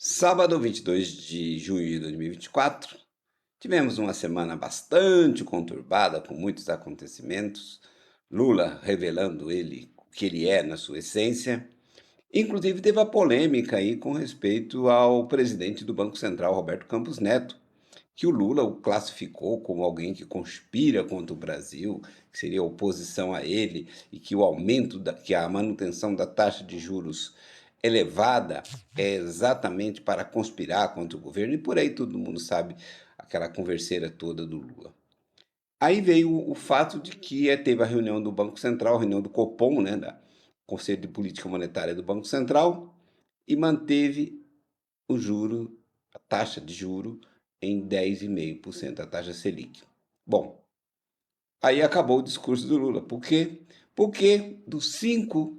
Sábado, 22 de junho de 2024, tivemos uma semana bastante conturbada, com muitos acontecimentos. Lula revelando o que ele é na sua essência. Inclusive, teve a polêmica aí com respeito ao presidente do Banco Central, Roberto Campos Neto, que o Lula o classificou como alguém que conspira contra o Brasil, que seria oposição a ele, e que que a manutenção da taxa de juros elevada é exatamente para conspirar contra o governo, e por aí todo mundo sabe aquela converseira toda do Lula. Aí veio o fato de que teve a reunião do Banco Central, a reunião do Copom, né, da Conselho de Política Monetária do Banco Central, e manteve o juro, a taxa de juro em 10,5%, a taxa Selic. Bom, aí acabou o discurso do Lula. Por quê? Porque dos cinco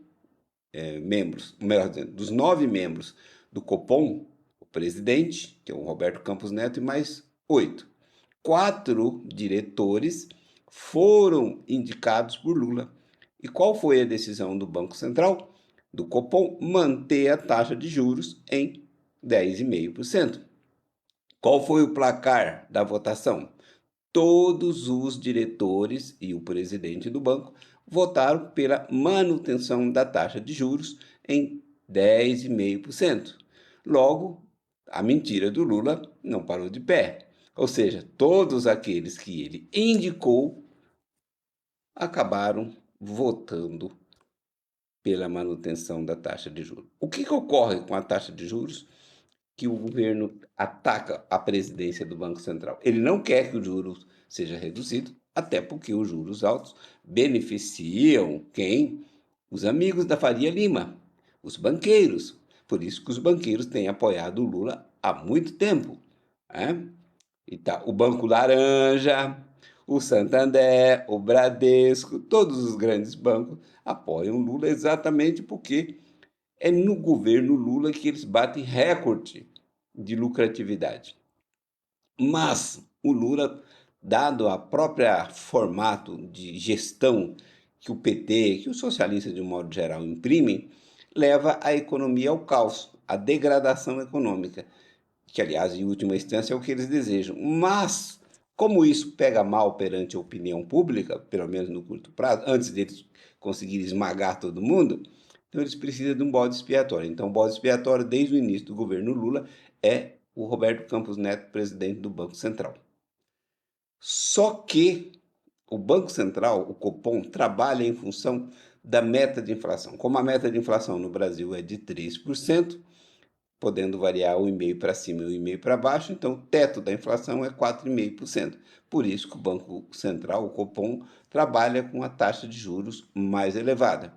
membros, melhor dizendo, dos 9 membros do Copom, o presidente, que é o Roberto Campos Neto, e mais 8. 4 diretores foram indicados por Lula. E qual foi a decisão do Banco Central, do Copom? Manter a taxa de juros em 10,5%. Qual foi o placar da votação? Todos os diretores e o presidente do banco votaram pela manutenção da taxa de juros em 10,5%. Logo, a mentira do Lula não parou de pé. Ou seja, todos aqueles que ele indicou acabaram votando pela manutenção da taxa de juros. O que ocorre com a taxa de juros? Que o governo ataca a presidência do Banco Central. Ele não quer que o juros seja reduzido, até porque os juros altos beneficiam quem? Os amigos da Faria Lima, os banqueiros. Por isso que os banqueiros têm apoiado o Lula há muito tempo. Né? E tá, o Banco Laranja, o Santander, o Bradesco, todos os grandes bancos apoiam o Lula exatamente porque é no governo Lula que eles batem recorde de lucratividade. Mas o Lula, dado a própria formato de gestão que o PT, que os socialistas de um modo geral imprimem, leva a economia ao caos, à degradação econômica, que aliás, em última instância, é o que eles desejam. Mas, como isso pega mal perante a opinião pública, pelo menos no curto prazo, antes deles conseguirem esmagar todo mundo, então eles precisam de um bode expiatório. Então, o bode expiatório, desde o início do governo Lula, é o Roberto Campos Neto, presidente do Banco Central. Só que o Banco Central, o Copom, trabalha em função da meta de inflação. Como a meta de inflação no Brasil é de 3%, podendo variar 1,5% para cima e 1,5% para baixo, então o teto da inflação é 4,5%. Por isso que o Banco Central, o Copom, trabalha com a taxa de juros mais elevada,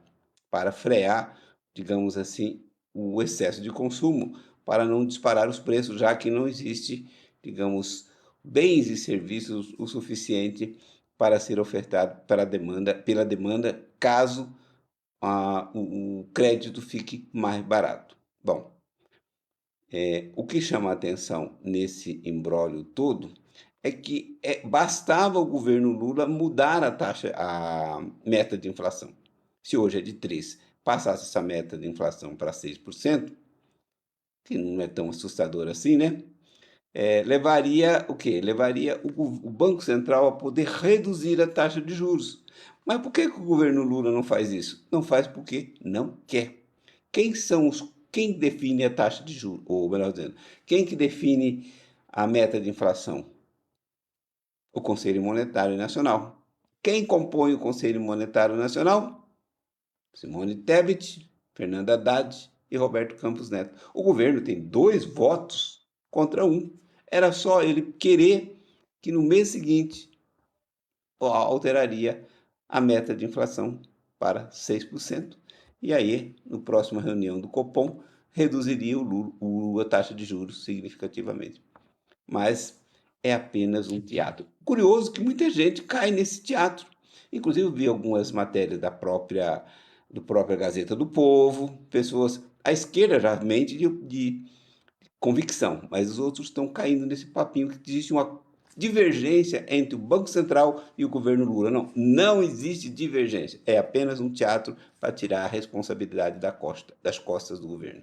para frear, digamos assim, o excesso de consumo, para não disparar os preços, já que não existe, digamos, bens e serviços o suficiente para ser ofertado pela demanda, caso o crédito fique mais barato. Bom, o que chama a atenção nesse imbróglio todo é que bastava o governo Lula mudar a meta de inflação. Se hoje é de 3, passasse essa meta de inflação para 6%, que não é tão assustador assim, né? Levaria o quê? Levaria o Banco Central a poder reduzir a taxa de juros. Mas por que o governo Lula não faz isso? Não faz porque não quer. Quem define a taxa de juros? Ou melhor dizendo, quem que define a meta de inflação? O Conselho Monetário Nacional. Quem compõe o Conselho Monetário Nacional? Simone Tebet, Fernando Haddad e Roberto Campos Neto. O governo tem 2 votos contra 1. Era só ele querer que no mês seguinte alteraria a meta de inflação para 6%. E aí, na próxima reunião do Copom, reduziria a taxa de juros significativamente. Mas é apenas um teatro. Curioso que muita gente cai nesse teatro. Inclusive, eu vi algumas matérias do própria Gazeta do Povo, pessoas à esquerda realmente de convicção, mas os outros estão caindo nesse papinho que existe uma divergência entre o Banco Central e o governo Lula. Não, não existe divergência. É apenas um teatro para tirar a responsabilidade das costas do governo.